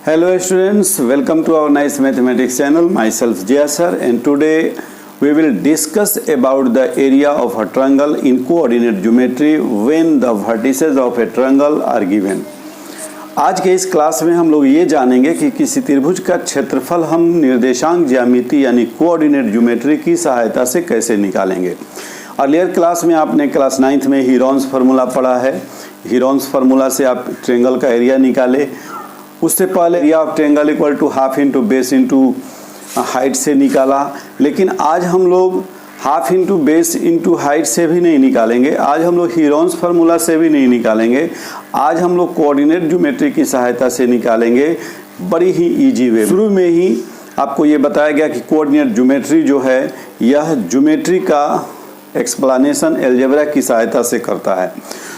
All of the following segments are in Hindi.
Hello students, welcome to our nice mathematics channel. Myself Jia sir, and today we will discuss about the area of a triangle in coordinate geometry when the vertices of a triangle are given. आज के इस क्लास में हम लोग ये जानेंगे कि किसी त्रिभुज का क्षेत्रफल हम निर्देशांक ज्यामिति यानी कोऑर्डिनेट ज्योमेट्री की सहायता से कैसे निकालेंगे। अर्लियर क्लास में आपने क्लास 9th में हीरोन्स फार्मूला पढ़ा है। हीरोन्स फार्मूला से आप ट्रायंगल का एरिया निकाले। उससे पहले area of triangle equal to half into base into height से निकाला। लेकिन आज हम लोग half into base into height से भी नहीं निकालेंगे। आज हम लोग हीरोन्स फार्मूला से भी नहीं निकालेंगे। आज हम लोग कोऑर्डिनेट ज्योमेट्री की सहायता से निकालेंगे, बड़ी ही इजी वे। शुरू में ही आपको ये बताया गया कि कोऑर्डिनेट ज्योमेट्री जो है यह ज्योमेट्री का एक्सप्लेनेशन अलजेब्रा की सहायता से करता है।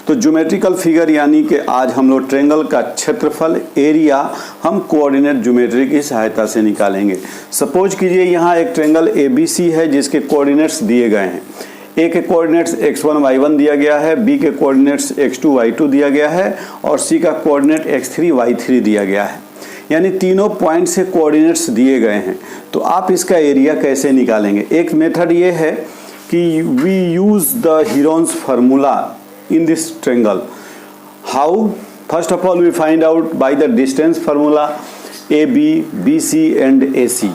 तो ज्योमेट्रिकल फिगर यानी कि आज हम लोग ट्रायंगल का क्षेत्रफल एरिया हम कोऑर्डिनेट ज्योमेट्री की सहायता से निकालेंगे। सपोज कीजिए यहाँ एक ट्रायंगल ABC है जिसके कोऑर्डिनेट्स दिए गए हैं। A के कोऑर्डिनेट्स x1 y1 दिया गया है, B के कोऑर्डिनेट्स x2 y2 दिया गया है और C का कोऑर्डिनेट x3 y3 दिया गया है। यानी तीनों पॉइंट से कोऑर्डिनेट्स दिए गए हैं। तो आप इसका एरिया कैसे निकालेंगे? एक मेथड ये है कि we use the Heron's formula in this triangle. How? First of all, we find out by the distance formula AB, BC and AC.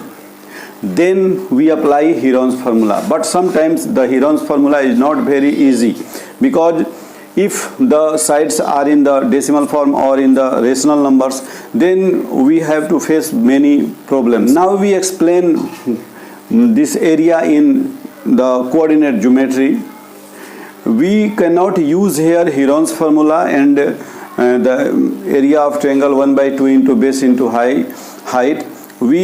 Then we apply Heron's formula. But sometimes the Heron's formula is not very easy because if the sides are in the decimal form or in the rational numbers, then we have to face many problems. Now we explain this area in the coordinate geometry. We cannot use here Heron's formula and the area of triangle 1/2 into base into height. We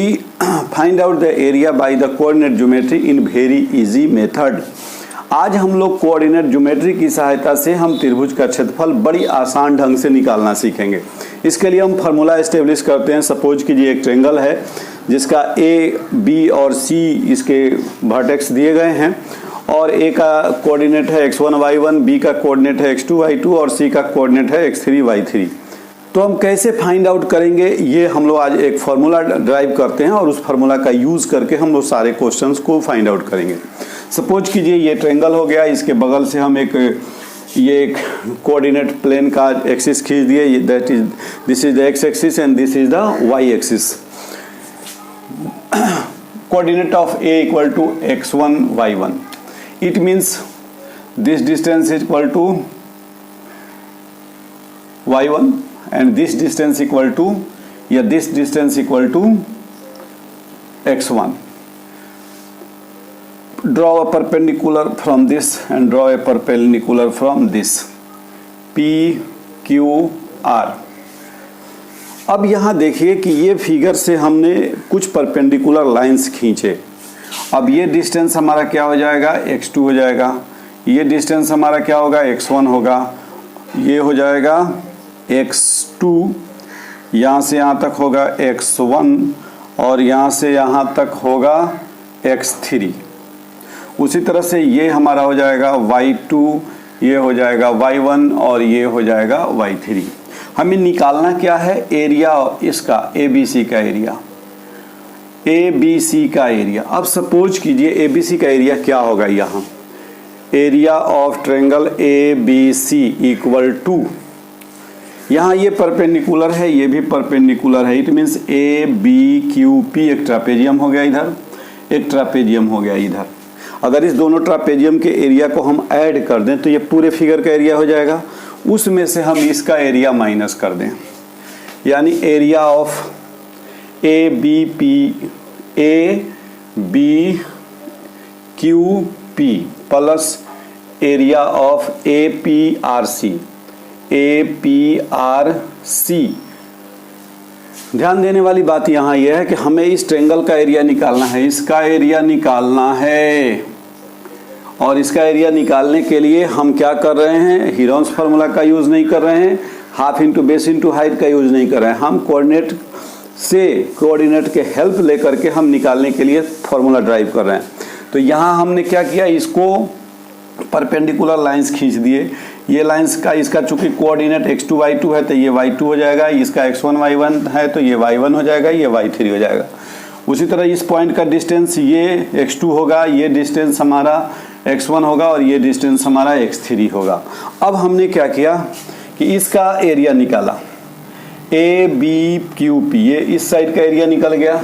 find out the area by the coordinate geometry in very easy method. आज हम लोग कोऑर्डिनेट ज्योमेट्री की सहायता से हम त्रिभुज का क्षेत्रफल बड़ी आसान ढंग से निकालना सीखेंगे। इसके लिए हम फार्मूला एस्टेब्लिश करते हैं। सपोज कीजिए एक ट्रायंगल है जिसका A, B और C इसके वर्टेक्स दिए गए हैं और A का कोऑर्डिनेट है x1 y1, B का कोऑर्डिनेट है x2 y2 और C का कोऑर्डिनेट है x3 y3। तो हम कैसे फाइंड आउट करेंगे ये हम लोग आज एक फार्मूला ड्राइव करते हैं और उस फार्मूला का यूज करके हम लोग सारे क्वेश्चंस को फाइंड आउट करेंगे। सपोज कीजिए ये ट्रायंगल हो गया, इसके बगल से हम एक कोऑर्डिनेट प्लेन का एक्सिस खींच दिए। That is this is the x axis and this is the y axis. Coordinate of A equal to x1 y1। It means this distance is equal to y1 and this distance equal to this distance equal to x1. Draw a perpendicular from this and draw a perpendicular from this. P Q R. अब यहाँ देखिए कि ये फिगर से हमने कुछ परपेंडिकुलर लाइंस खींचे। अब ये डिस्टेंस हमारा क्या हो जाएगा? x2 हो जाएगा। ये डिस्टेंस हमारा क्या होगा? x1 होगा। ये हो जाएगा x2, यहाँ से यहाँ तक होगा x1 और यहाँ से यहाँ तक होगा x3। उसी तरह से ये हमारा हो जाएगा y2, ये हो जाएगा y1 और ये हो जाएगा y3। हमें निकालना क्या है? एरिया इसका ABC का एरिया, ABC का एरिया। अब सपोज कीजिए ABC का एरिया क्या होगा? यहाँ area of triangle ABC equal to, यहाँ ये परपेंडिकुलर है, ये भी परपेंडिकुलर है। इट मीन्स ABQP एक ट्रापेजियम हो गया इधर, एक ट्रापेजियम हो गया इधर। अगर इस दोनों ट्रापेजियम के एरिया को हम ऐड कर दें तो ये पूरे फिगर का एरिया हो जाएगा। उसमें से हम इसका एरिया माइनस कर दें, यानी area of ABQP plus area of APRC। ध्यान देने वाली बात यहाँ यह है कि हमें इस ट्रायंगल का एरिया निकालना है, इसका एरिया निकालना है। और इसका एरिया निकालने के लिए हम क्या कर रहे हैं? हीरोन्स फार्मूला का यूज नहीं कर रहे हैं, half into base into height का यूज नहीं कर रहे हैं। हम कोऑर्डिनेट के हेल्प लेकर के हम निकालने के लिए फॉर्मूला ड्राइव कर रहे हैं। तो यहाँ हमने क्या किया? इसको परपेंडिकुलर लाइंस खींच दिए। ये लाइंस का इसका चूंकि कोऑर्डिनेट x2 y2 है तो ये y2 हो जाएगा, इसका x1 y1 है तो ये y1 हो जाएगा, ये y3 हो जाएगा। उसी तरह इस पॉइंट का डिस्टेंस ये x2 होगा, ये डिस्टेंस हमारा x1 होगा और ये डिस्टेंस हमारा x3 होगा। अब हमने क्या किया कि इसका एरिया निकाला, ABQP, ये इस साइड का एरिया निकल गया,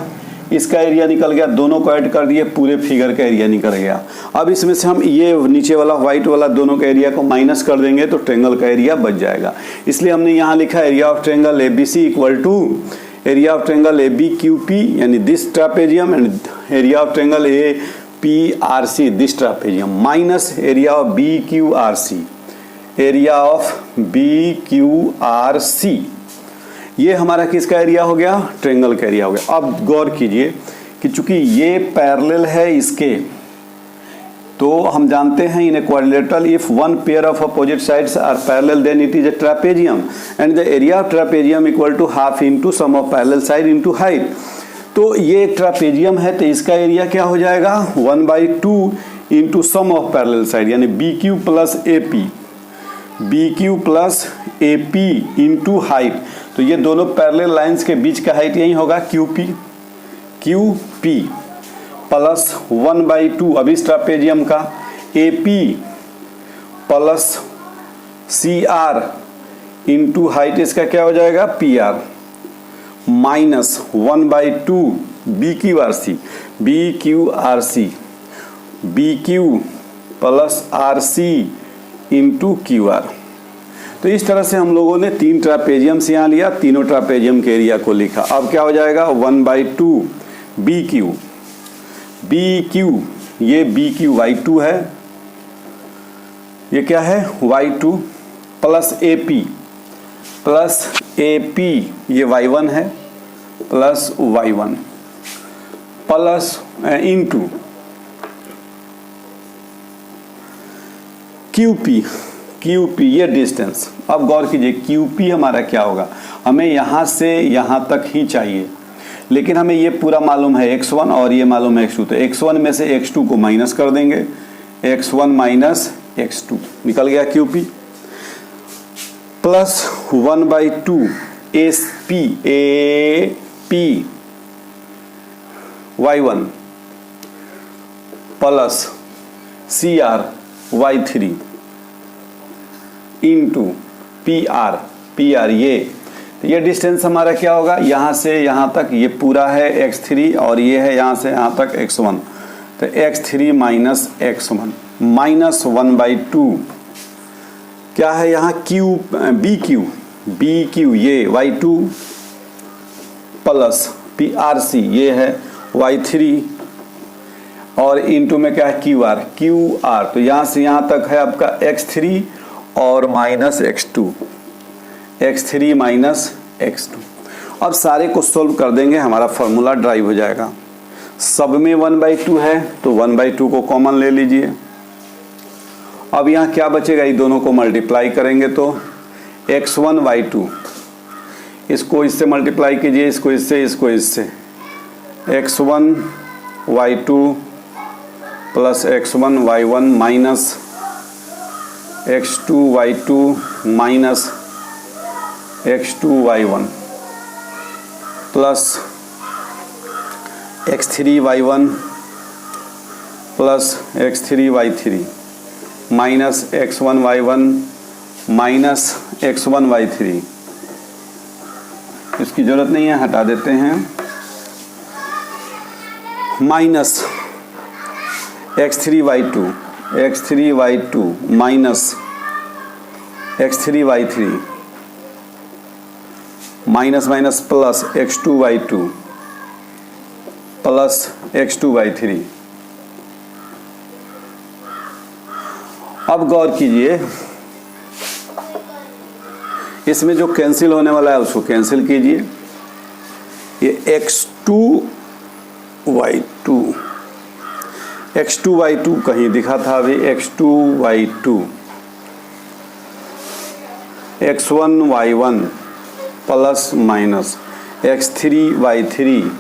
इसका एरिया निकल गया, दोनों को ऐड कर दिए, पूरे फिगर का एरिया निकल गया। अब इसमें से हम ये नीचे वाला व्हाइट वाला दोनों का एरिया को माइनस कर देंगे तो ट्रायंगल का एरिया बच जाएगा। इसलिए हमने यहाँ लिखा area of triangle ABC equal to area of triangle ABQP यानी this trapezium and area of triangle APRC this trapezium minus area of BQRC, area of BQRC। ये हमारा किसका एरिया हो गया? ट्रायंगल का एरिया हो गया। अब गौर कीजिए कि चूंकि ये पैरेलल है इसके, तो हम जानते हैं in a quadrilateral if one pair of opposite sides are parallel then it is a trapezium and the area of trapezium equal to half into sum of parallel side into height. तो ये एक ट्रापेजियम है तो इसका एरिया क्या हो जाएगा? 1/2 into sum of parallel side यानी BQ plus AP into height. तो ये दोनों पैरेलल लाइंस के बीच का हाइट यही होगा QP प्लस 1/2 अब इस ट्रापेजियम का AP plus CR into height, इसका क्या हो जाएगा? PR minus 1/2 BQRC BQ plus RC into QR। तो इस तरह से हम लोगों ने तीन ट्रापेजियम से यहाँ लिया, तीनों ट्रापेजियम के एरिया को लिखा। अब क्या हो जाएगा? 1/2 BQ, ये BQ y2 है, ये क्या है? y2 प्लस AP ये y1 है plus y1 plus into QP ये डिस्टेंस। अब गौर कीजिए QP हमारा क्या होगा? हमें यहाँ से यहाँ तक ही चाहिए, लेकिन हमें ये पूरा मालूम है x1 और ये मालूम है x2, तो x1 में से x2 को माइनस कर देंगे, x1 माइनस x2 निकल गया QP plus 1/2 AP y1 plus CR y3 into PR ये डिस्टेंस हमारा क्या होगा? यहाँ से यहाँ तक ये पूरा है x3 और ये है यहाँ से यहाँ तक x1, तो x3 माइनस x1 माइनस 1/2 क्या है यहाँ? BQ ये y2 प्लस PRC ये है y3 और इंटू में क्या है? QR। तो यहाँ से यहाँ तक है आपका x3 और माइनस x3 माइनस x2। अब सारे को सोल्व कर देंगे, हमारा फॉर्मूला ड्राइव हो जाएगा। सब में 1/2 है तो 1/2 को कॉमन ले लीजिए। अब यहाँ क्या बचेगा? ये दोनों को मल्टीप्लाई करेंगे तो x1 y2, इसको इससे मल्टीप्लाई कीजिए, इसको इससे x1 y2 plus x1 y1 minus x2 y2 minus x2 y1 plus x3 y1 plus x3 y3 minus x1 y1 minus x1 y3। इसकी जरूरत नहीं है, हटा देते हैं। Minus x3 y2 minus x3 y3 minus minus plus x2 y2 plus x2 y3। अब गौर कीजिए, इसमें जो कैंसिल होने वाला है उसको कैंसिल कीजिए। ये x2 y2 कहीं दिखा था अभी, x2 y2 x1 y1 plus minus x3 y3,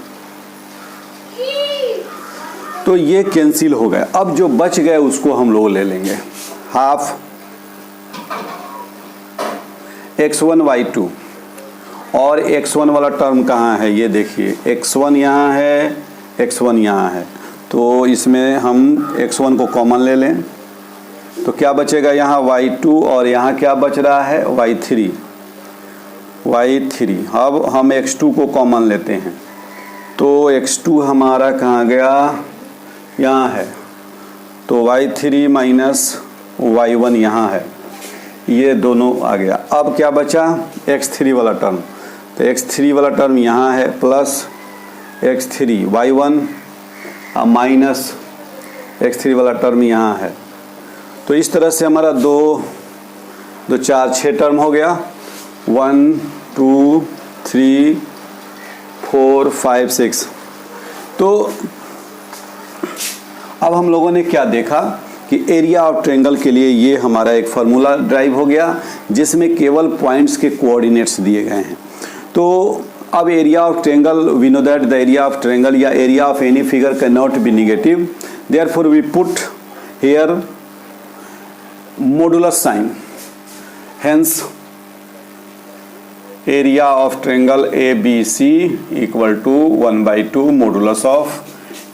तो ये कैंसिल हो गए। अब जो बच गए उसको हम लोग ले लेंगे, हाफ x1 y2 और x1 वाला टर्म कहाँ है, ये देखिए x1 यहाँ है, x1 यहाँ है, तो इसमें हम x1 को कॉमन ले लें तो क्या बचेगा यहाँ y2 और यहाँ क्या बच रहा है y3। अब हम x2 को कॉमन लेते हैं तो x2 हमारा कहाँ गया, यहाँ है, तो y3 माइनस y1 यहाँ है, ये दोनों आ गया। अब क्या बचा x3 वाला टर्म, तो x3 वाला टर्म यहाँ है plus x3 y1 minus x3 वाला टर्म यहाँ है। तो इस तरह से हमारा 2 4 6 टर्म हो गया, 1 2 3 4 5 6। तो अब हम लोगों ने क्या देखा कि एरिया ऑफ ट्रायंगल के लिए ये हमारा एक फार्मूला ड्राइव हो गया जिसमें केवल पॉइंट्स के कोऑर्डिनेट्स दिए गए हैं। तो अब area of triangle, we know that the area of triangle या area of any figure can not be negative, therefore we put here modulus sign, hence area of triangle ABC equal to 1/2 modulus of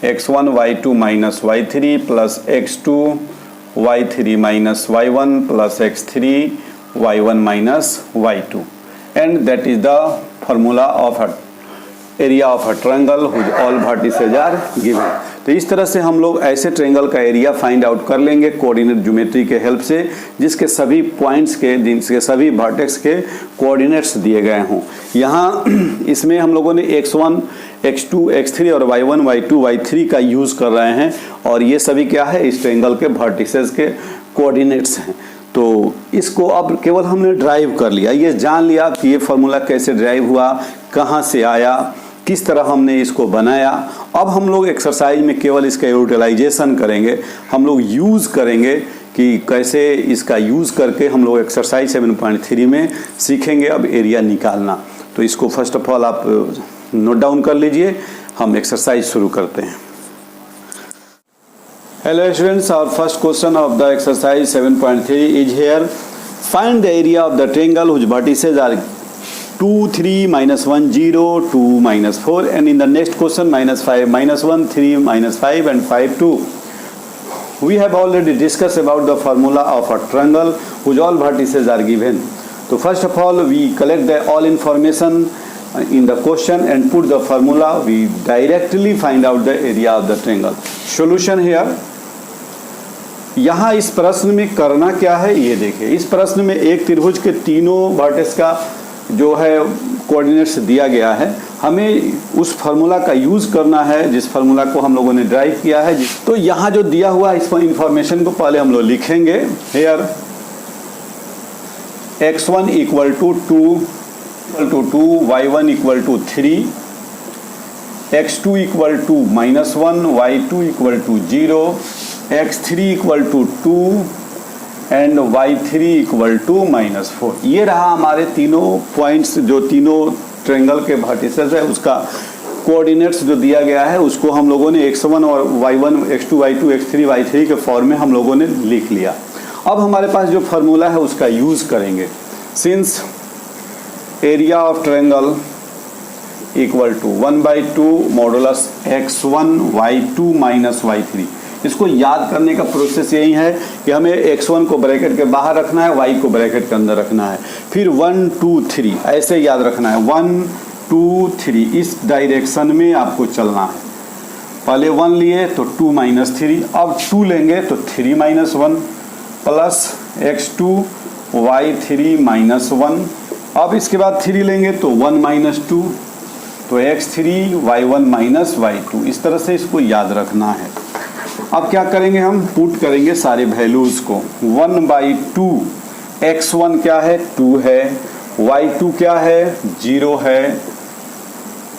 x1 y2 minus y3 plus x2 y3 minus y1 plus x3 y1 minus y2, and that is the formula of area of a triangle whose all vertices are given। तो इस तरह से हम लोग ऐसे ट्रायंगल का एरिया फाइंड आउट कर लेंगे कोऑर्डिनेट ज्योमेट्री के हेल्प से, जिसके सभी पॉइंट्स के, जिसके सभी वर्टेक्स के कोऑर्डिनेट्स दिए गए हों। यहाँ इसमें हम लोगों ने x1 x2 x3 और y1 y2 y3 का यूज़ कर रहे हैं और ये सभी क्या है, इस ट्रायंगल के वर्टिसेस के कोऑर्डिनेट्स हैं। तो इसको अब केवल हमने ड्राइव कर लिया, ये जान लिया कि ये फार्मूला कैसे ड्राइव हुआ, कहाँ से आया, किस तरह हमने इसको बनाया। अब हम लोग एक्सरसाइज में केवल इसका यूटिलाइजेशन करेंगे, हम लोग यूज़ करेंगे कि कैसे इसका यूज़ करके हम लोग एक्सरसाइज 7.3 में सीखेंगे अब एरिया निकालना। तो इसको फर्स्ट ऑफ ऑल आप नोट डाउन कर लीजिए, हम एक्सरसाइज शुरू करते हैं। Hello students, our first question of the exercise 7.3 is here, find the area of the triangle which vertices are 2 3 minus 1 0 2 minus 4, and in the next question minus 5 minus 1 3 minus 5 and 5 2. We have already discussed about the formula of a triangle whose all vertices are given. So first of all we collect the all information in the question and put the formula, we directly find out the area of the triangle. Solution here, यहाँ इस प्रश्न में करना क्या है ये देखिए। इस प्रश्न में एक त्रिभुज के तीनों वर्टेक्स का जो है कोऑर्डिनेट्स दिया गया है, हमें उस फार्मूला का यूज़ करना है जिस फार्मूला को हम लोगों ने ड्राइव किया है। तो यहाँ जो दिया हुआ इस इंफॉर्मेशन को पहले हम लोग लिखेंगे। Here x1 equal to 2 y1 equal to 3, x2 equal to -1 y2 equal to 0, x3 equal to 2 and y3 equal to -4। ये रहा हमारे तीनों पॉइंट्स, जो तीनों ट्रायंगल के वर्टिसेस है उसका कोऑर्डिनेट्स जो दिया गया है उसको हम लोगों ने x1 और y1 x2 y2 x3 y3 के फॉर्म में हम लोगों ने लिख लिया। अब हमारे पास जो फार्मूला है उसका यूज़ करेंगे। Since area of triangle equal to 1/2 modulus x1 y2 minus y3, इसको याद करने का प्रोसेस यही है कि हमें x1 को ब्रैकेट के बाहर रखना है, y को ब्रैकेट के अंदर रखना है, फिर 1 2 3 ऐसे याद रखना है, 1 2 3 इस डायरेक्शन में आपको चलना है। पहले 1 लिए तो 2 - 3, अब 2 लेंगे तो 3 - 1 प्लस x2 y3 -1, अब इसके बाद 3 लेंगे तो 1 - 2 तो x3 y1 y2, इस तरह से इसको याद रखना है। अब क्या करेंगे, हम पुट करेंगे सारे वैल्यूज को। 1/2 x1 क्या है 2 है, y2 क्या है 0 है,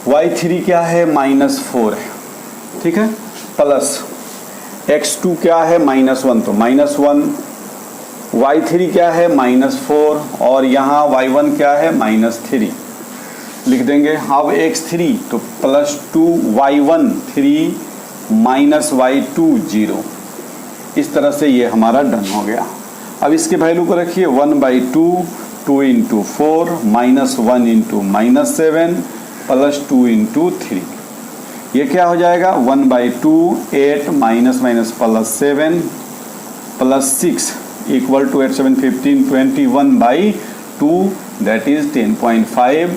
y3 क्या है -4 है, ठीक है, प्लस x2 क्या है -1 तो -1, y3 क्या है -4 और यहाँ y1 क्या है -3 लिख देंगे। अब x3 तो +2 y1 3 -y2 0, इस तरह से ये हमारा डन हो गया। अब इसके वैल्यू को रखिए 1/2 2 into 4 minus 1 into minus 7 plus 2 into 3। ये क्या हो जाएगा 1/2 8 minus minus plus 7 plus 6 equal to 8 7 15 21/2 that is 10.5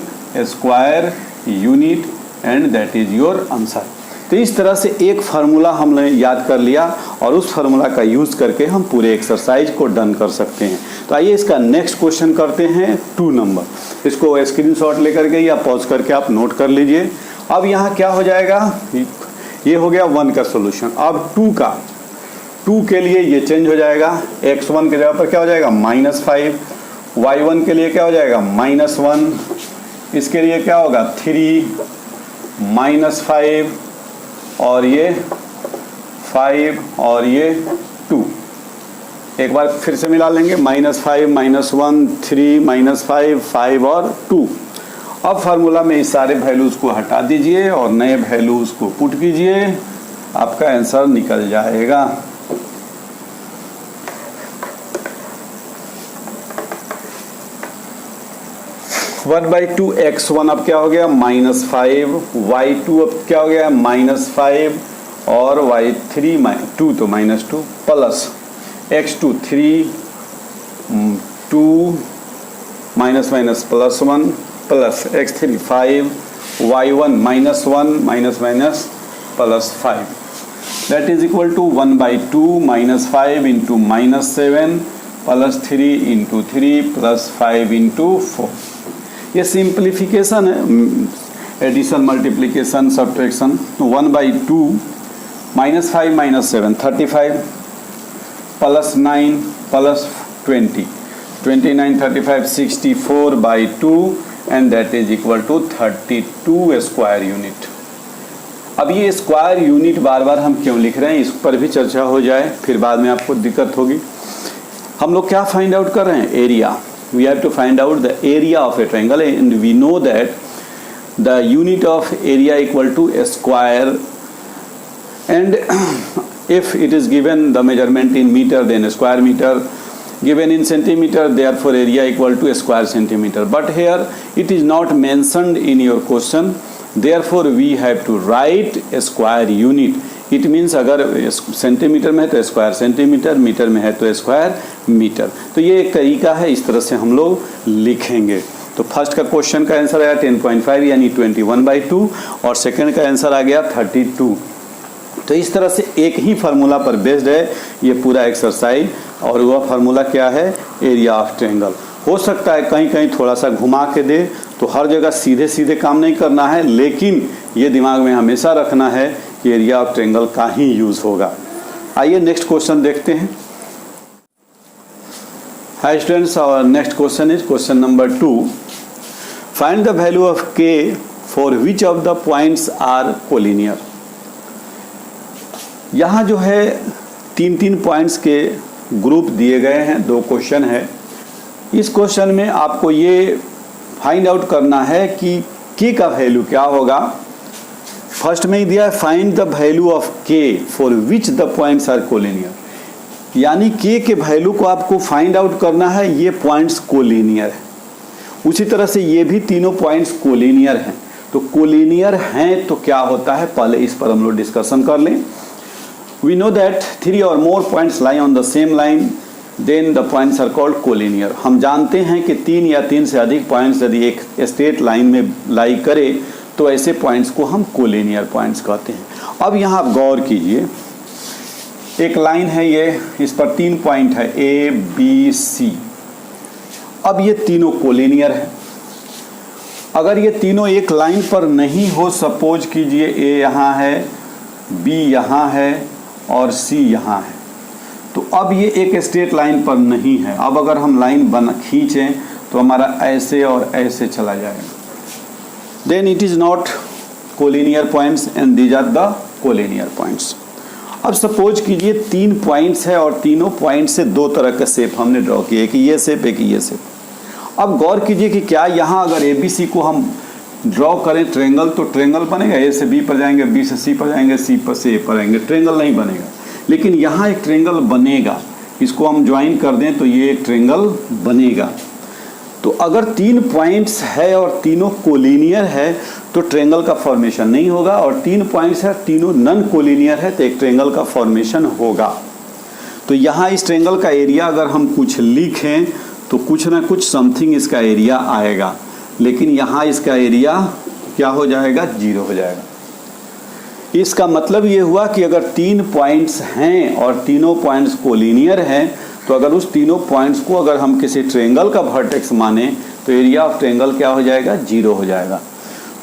square unit and that is your answer. तो इस तरह से एक फार्मूला हमने याद कर लिया और उस फार्मूला का यूज करके हम पूरे एक्सरसाइज को डन कर सकते हैं। तो आइए इसका नेक्स्ट क्वेश्चन करते हैं 2 नंबर। इसको स्क्रीनशॉट लेकर के या पॉज करके आप नोट कर लीजिए। अब यहाँ क्या हो जाएगा, ये हो गया 1 का सोल्यूशन। अब 2 के लिए ये चेंज हो जाएगा, x1 के जगह पर क्या हो जाएगा -5, y1 के लिए क्या हो जाएगा -1, इसके लिए क्या होगा 3 -5 और ये 5 और ये 2। एक बार फिर से मिला लेंगे -5 -1 3 -5 5 और 2। अब फार्मूला में इस सारे वैल्यूज को हटा दीजिए और नए वैल्यूज को पुट कीजिए, आपका आंसर निकल जाएगा। (1/2) x1 अब क्या हो गया -5, y2 अब क्या हो गया -5 और y3 2 तो -2 plus x2 3 2 minus minus plus 1 plus x3 5 y1 -1 minus minus plus 5 that is equal to 1/2 -5 into -7 plus 3 into 3 plus 5 into 4। ये सिंप्लीफिकेशन है, addition multiplication subtraction. 1/2 -5 -7 35 plus 9 plus 20 29 35 64/2 and that is equal to 32 square unit. अब ये स्क्वायर यूनिट बार बार हम क्यों लिख रहे हैं, इस पर भी चर्चा हो जाए, फिर बाद में आपको दिक्कत होगी। हम लोग क्या फाइंड आउट कर रहे हैं, area. We have to find out the area of a triangle and we know that the unit of area equal to a square, and if it is given the measurement in meter then square meter, given in centimeter therefore area equal to a square centimeter, but here it is not mentioned in your question, therefore we have to write a square unit. It means अगर सेंटीमीटर में है तो स्क्वायर सेंटीमीटर, मीटर में है तो स्क्वायर मीटर। तो ये एक तरीका है, इस तरह से हम लोग लिखेंगे। तो फर्स्ट का क्वेश्चन का आंसर आया 10.5 यानी 21/2 और सेकंड का आंसर आ गया 32। तो इस तरह से एक ही फार्मूला पर बेस्ड है ये पूरा एक्सरसाइज, और वह फार्मूला क्या है, एरिया ऑफ ट्रायंगल। हो सकता है कहीं कहीं थोड़ा सा घुमा के दे, तो हर जगह सीधे सीधे काम नहीं करना है, लेकिन ये दिमाग में हमेशा रखना है कि एरिया ऑफ ट्रायंगल का ही यूज होगा। आइए नेक्स्ट क्वेश्चन देखते हैं। Hi students, our next question is question number 2। Find the value of k for which of the points are collinear. यहाँ जो है 3 पॉइंट्स के ग्रुप दिए गए हैं, 2 क्वेश्चन है। इस क्वेश्चन में आपको ये फाइंड आउट करना है कि k का वैल्यू क्या होगा। फर्स्ट में ही दिया है find the value of k for which the points are collinear, यानी k के वैल्यू को आपको फाइंड आउट करना है, ये पॉइंट्स कोलिनियर है। उसी तरह से ये भी तीनों पॉइंट्स कोलिनियर हैं। तो कोलिनियर हैं तो क्या होता है, पहले इस पर हम लोग डिस्कशन कर लें। We know that 3 or more points lie on the same line, then the points are called collinear। हम जानते हैं कि 3 या 3 से अधिक पॉइंट्स यदि एक स्ट्रेट लाइन में लाई करे तो ऐसे पॉइंट्स को हम कोलिनियर पॉइंट्स कहते हैं। अब यहाँ आप गौर कीजिए, एक लाइन है ये, इस पर 3 पॉइंट है A B C। अब ये तीनों कोलिनियर है। अगर ये तीनों एक लाइन पर नहीं हो, सपोज कीजिए A यहाँ है, B यहाँ है और C यहाँ है, तो अब ये एक स्ट्रेट लाइन पर नहीं है। अब अगर हम लाइन खींचें तो हमारा ऐसे और ऐसे चला जाएगा, then it is not collinear points and these are the collinear points। अब सपोज कीजिए 3 पॉइंट्स है और तीनों पॉइंट से 2 तरह का शेप हमने ड्रॉ किया, एक ये शेप एक ये शेप। अब गौर कीजिए कि क्या यहाँ अगर ABC को हम ड्रॉ करें ट्रायंगल तो ट्रायंगल बनेगा, A से B पर जाएंगे, B से C पर जाएंगे, C पर से A पर आएंगे, ट्रायंगल नहीं बनेगा। लेकिन यहाँ एक ट्रायंगल बनेगा, इसको हम ज्वाइन कर दें तो ये एक ट्रायंगल बनेगा। तो तो अगर 3 पॉइंट्स है और तीनों कोलिनियर है तो ट्रायंगल का फॉर्मेशन नहीं होगा, और 3 पॉइंट्स है तीनों नॉन कोलिनियर है तो एक ट्रायंगल का फॉर्मेशन होगा। तो यहाँ इस ट्रायंगल का एरिया अगर हम कुछ लिखें तो कुछ ना कुछ समथिंग इसका एरिया आएगा, लेकिन यहाँ इसका एरिया क्या हो जाएगा, 0 हो जाएगा। इसका मतलब ये हुआ कि अगर 3 पॉइंट्स हैं और तीनों पॉइंट्स कोलिनियर हैं तो अगर उस तीनों पॉइंट्स को अगर हम किसी ट्रायंगल का वर्टेक्स माने तो एरिया ऑफ ट्रायंगल क्या हो जाएगा, 0 हो जाएगा।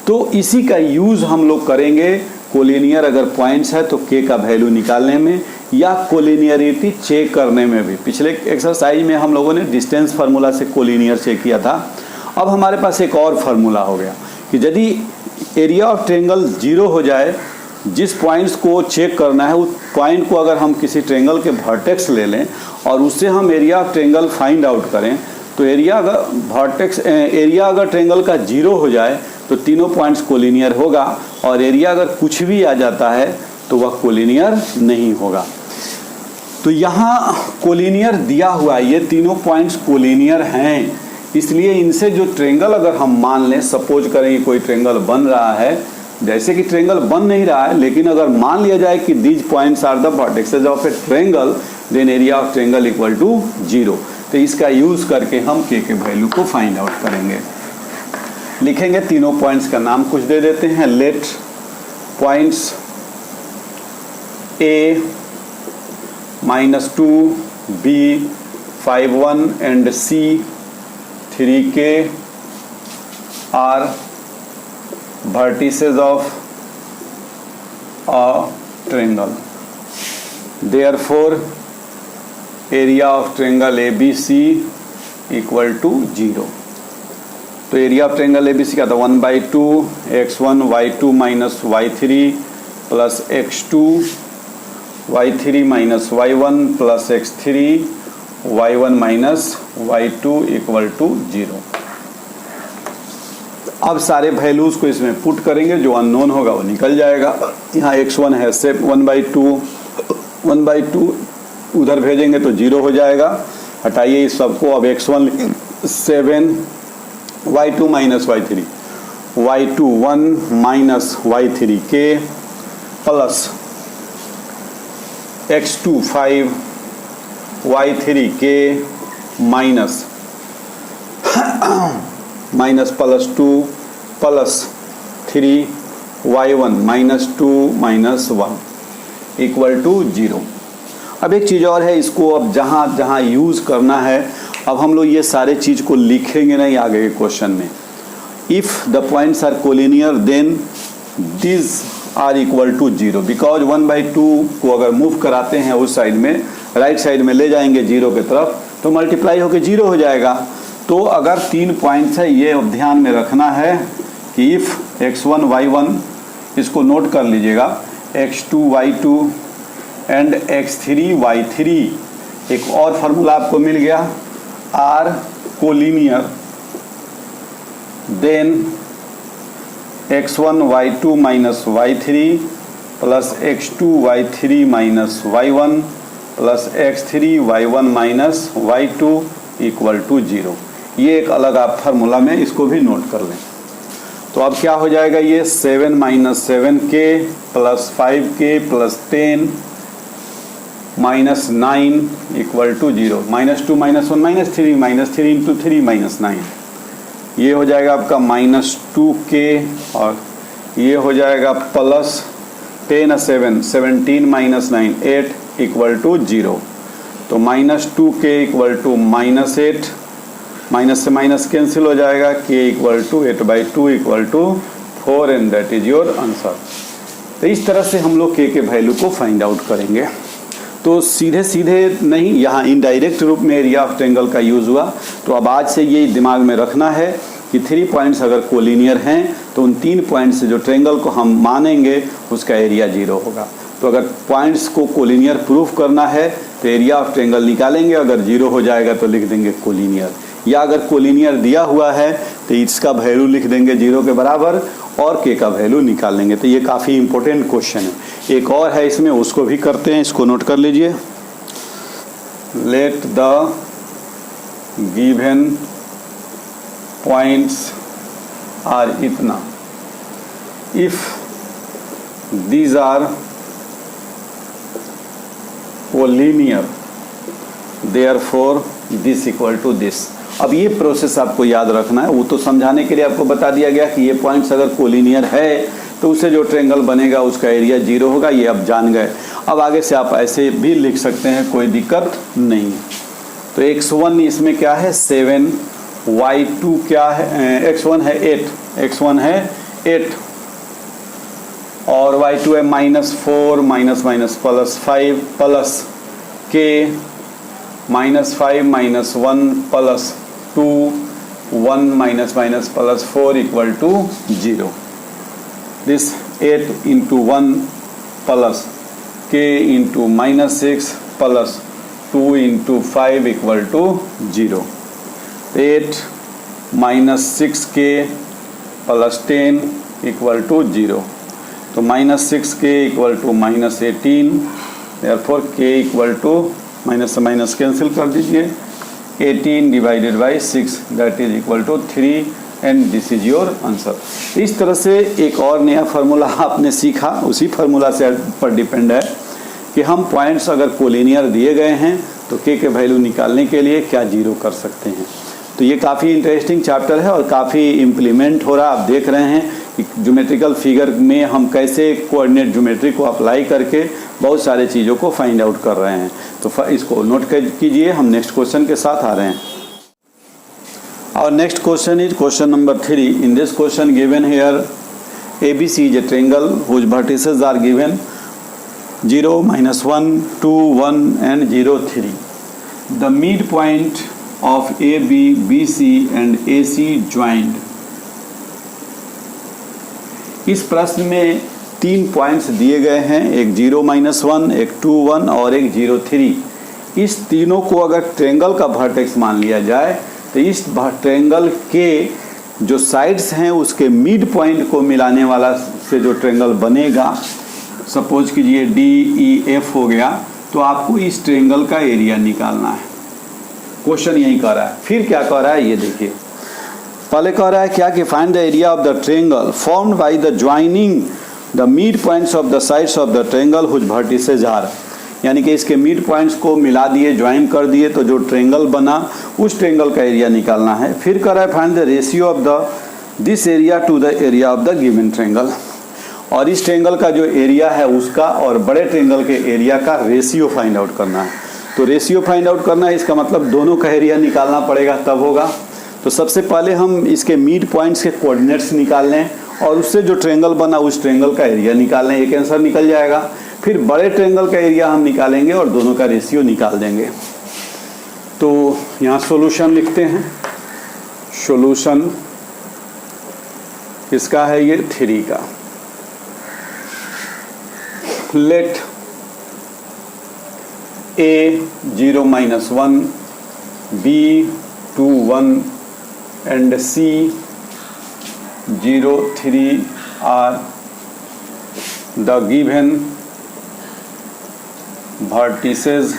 तो इसी का यूज हम लोग करेंगे कोलिनियर अगर पॉइंट्स है तो के का वैल्यू निकालने में या कोलिनियरिटी चेक करने में भी। पिछले एक्सरसाइज में हम लोगों ने डिस्टेंस फार्मूला से कोलिनियर चेक किया था। अब हमारे पास एक और फार्मूला हो गया कि यदि एरिया ऑफ ट्रायंगल 0 हो जाए, जिस पॉइंट्स को चेक करना है उस पॉइंट को अगर हम किसी ट्रायंगल के वर्टेक्स ले लें और उससे हम area of triangle find out करें तो एरिया अगर ट्रायंगल का 0 हो जाए तो तीनों पॉइंट्स कोलिनियर होगा, और एरिया अगर कुछ भी आ जाता है तो वह कोलिनियर नहीं होगा। तो यहाँ कोलिनियर दिया हुआ है, ये तीनों पॉइंट्स कोलिनियर हैं, इसलिए इनसे जो ट्रायंगल अगर हम मान लें, सपोज करें कि कोई ट्रायंगल बन रहा है, जैसे कि ट्रायंगल बन नहीं रहा है लेकिन अगर मान लिया जाए कि these points are the vertexes of a triangle then area of triangle equal to 0। तो इसका यूज करके हम के वैल्यू को फाइंड आउट करेंगे। लिखेंगे तीनों पॉइंट्स का नाम कुछ दे देते हैं। Let points A -2 B 5 1 and C 3K are vertices of a triangle. Therefore, area of triangle ABC equal to 0. तो एरिया ऑफ ट्रायंगल ABC का था 1/2 x1 y2 minus y3 plus x2 y3 minus y1 plus x3 y1 minus y2 equal to 0। अब सारे वैल्यूज को इसमें पुट करेंगे, जो अननोन होगा वो निकल जाएगा। यहाँ x1 है 1/2 उधर भेजेंगे तो 0 हो जाएगा, हटाइए इस सबको। अब x1 7 y2 minus y3 y2 1 minus y3 k plus x2 5 y3 k minus plus 2 plus 3 y1 -2 -1 equal to 0। अब एक चीज़ और है, इसको अब जहाँ जहाँ यूज़ करना है, अब हम लोग ये सारे चीज़ को लिखेंगे नहीं आगे के क्वेश्चन में। If the points are collinear then this are equal to 0, because 1/2 को अगर मूव कराते हैं उस साइड में, राइट साइड में ले जाएंगे 0 की तरफ तो मल्टीप्लाई होकर 0 हो जाएगा। तो अगर 3 पॉइंट्स है, ये ध्यान में रखना है कि इफ़ x1 y1, इसको नोट कर लीजिएगा, x2 y2 and x3 y3, एक और फार्मूला आपको मिल गया, are collinear then x1 y2 minus y3 plus x2 y3 minus y1 plus x3 y1 minus y2 equal to 0। ये एक अलग आप फार्मूला में इसको भी नोट कर लें। तो अब क्या हो जाएगा, ये 7 - 7k plus 5k plus 10 -9 equal to 0। -2 -1 -3 into 3 -9, ये हो जाएगा आपका -2k, और ये हो जाएगा प्लस 10 7 17 -9 8 इक्वल टू 0। तो -2k इक्वल टू -8, माइनस से माइनस कैंसिल हो जाएगा, k equal to 8/2 equal to 4 and that is your answer. तो इस तरह से हम लोग k के वैल्यू को फाइंड आउट करेंगे। तो सीधे सीधे नहीं, यहाँ इनडायरेक्ट रूप में एरिया ऑफ ट्रायंगल का यूज़ हुआ। तो अब आज से ये दिमाग में रखना है कि 3 पॉइंट्स अगर कोलिनियर हैं तो उन 3 पॉइंट्स से जो ट्रायंगल को हम मानेंगे उसका एरिया 0 होगा। तो अगर पॉइंट्स को कोलिनियर प्रूफ करना है तो एरिया ऑफ ट्रायंगल निकालेंगे, अगर 0 हो जाएगा तो लिख देंगे कोलिनियर, या अगर कोलिनियर दिया हुआ है तो इसका वैल्यू लिख देंगे 0 के बराबर और k का वैल्यू निकाल लेंगे। तो ये काफ़ी इंपॉर्टेंट क्वेश्चन है। एक और है इसमें, उसको भी करते हैं, इसको नोट कर लीजिए। Let the given points are इतना, if these are collinear therefore this equal to this। अब ये प्रोसेस आपको याद रखना है, वो तो समझाने के लिए आपको बता दिया गया कि ये पॉइंट्स अगर कोलिनियर है तो उससे जो ट्रायंगल बनेगा उसका एरिया 0 होगा, ये आप जान गए। अब आगे से आप ऐसे भी लिख सकते हैं, कोई दिक्कत नहीं। तो x1 इसमें क्या है 7, y2 क्या है, x1 है 8, x1 है 8 और y2 है -4 minus plus 5 plus k -5 -1 plus 2 1 minus plus 4 equal to 0। This 8 into 1 plus k into -6 plus 2 into 5 equal to 0। 8 minus 6k plus 10 equal to 0। तो -6k equal to -18, therefore k equal to minus से माइनस कैंसिल कर दीजिए, 18 divided by 6 that is equal to 3 and this is your answer. इस तरह से एक और नया फार्मूला आपने सीखा, उसी फार्मूला से पर डिपेंड है कि हम पॉइंट्स अगर कोलिनियर दिए गए हैं तो k के वैल्यू निकालने के लिए क्या जीरो कर सकते हैं। तो ये काफ़ी इंटरेस्टिंग चैप्टर है और काफ़ी इम्प्लीमेंट हो रहा है। आप देख रहे हैं कि ज्योमेट्रिकल फिगर में हम कैसे कोऑर्डिनेट ज्योमेट्री को अप्लाई करके बहुत सारे चीज़ों को फाइंड आउट कर रहे हैं। तो इसको नोट कीजिए, हम नेक्स्ट क्वेश्चन के साथ आ रहे हैं। और next question is question number 3। In this question given here ABC is a triangle whose vertices are given 0, -1, 2, 1 and 0, 3. The midpoint of AB, BC and AC joined। इस प्रश्न में 3 पॉइंट्स दिए गए हैं, एक 0, -1, एक 2, 1 और एक 0, 3। इस तीनों को अगर ट्रायंगल का वर्टेक्स मान लिया जाए तो इस ट्रायंगल के जो साइड्स हैं उसके मिड पॉइंट को मिलाने वाला से जो ट्रायंगल बनेगा, सपोज कीजिए DEF हो गया, तो आपको इस ट्रायंगल का एरिया निकालना है। क्वेश्चन यही कह रहा है। फिर क्या कह रहा है ये देखिए, पहले कह रहा है क्या कि find the area of the triangle formed by the joining the mid points of the sides of the triangle whose vertices are. यानी कि इसके मिड पॉइंट्स को मिला दिए, ज्वाइन कर दिए, तो जो ट्रायंगल बना उस ट्रायंगल का एरिया निकालना है। फिर कह रहा है find the ratio of the this area to the area of the given triangle. और इस ट्रायंगल का जो एरिया है उसका और बड़े ट्रायंगल के एरिया का रेशियो फाइंड आउट करना है। तो रेशियो फाइंड आउट करना है, इसका मतलब दोनों का एरिया निकालना पड़ेगा, तब होगा। तो सबसे पहले हम इसके मिड पॉइंट्स के कोऑर्डिनेट्स निकाल लें और उससे जो ट्रायंगल बना उस ट्रायंगल का एरिया निकाल लें, एक आंसर निकल जाएगा। फिर बड़े ट्रायंगल का एरिया हम निकालेंगे और दोनों का रेशियो निकाल देंगे। तो यहाँ सॉल्यूशन लिखते हैं। सॉल्यूशन किसका है, ये 3 का। Let A 0, -1, B 2, 1 and C 0, 3 are the given vertices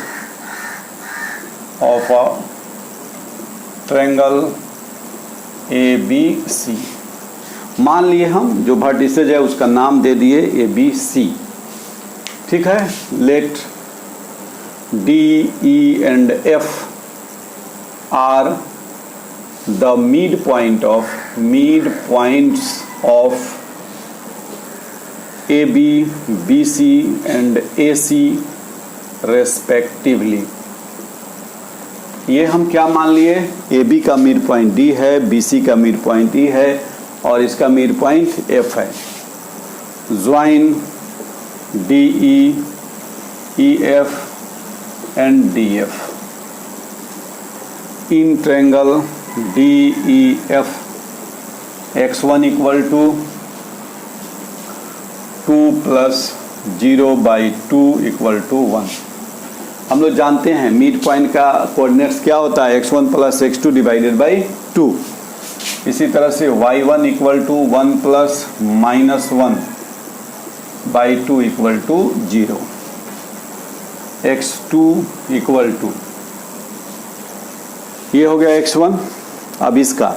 of a triangle ABC। मान लिए हम जो वर्टिसेज है उसका नाम दे दिए ABC, ठीक है। Let D, E and F are the midpoints of AB, BC and AC respectively। ये हम क्या मान लिए, AB का मिड पॉइंट D है, BC का मिड पॉइंट E है और इसका मिड पॉइंट F है। Join DE, EF and DF in triangle DEF x1 equal to 2 plus 0/2 equal to 1। हम लोग जानते हैं मिड पॉइंट का कोऑर्डिनेट्स क्या होता है, x1 plus x2 divided by 2। इसी तरह से y1 equal to 1 plus -1/2 equal to 0। x2 equal to, ये हो गया x1। अब इसका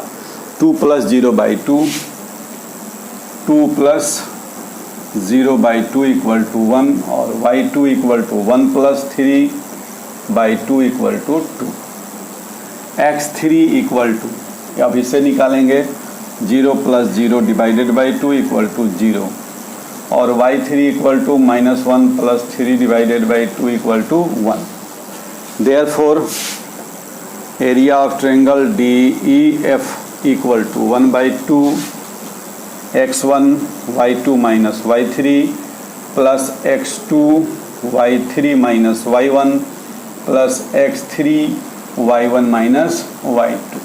2 plus 0 by 2, 2 plus 0 by 2 equal to 1 और y2 equal to 1 plus 3 by 2 equal to 2। x3 equal to, अब इसे निकालेंगे 0 plus 0 divided by 2 equal to 0 और y3 equal to -1 plus 3 divided by 2 equal to 1। Therefore area of triangle DEF equal to 1/2 x1 y2 minus y3 plus x2 y3 minus y1 plus x3 y1 minus y2।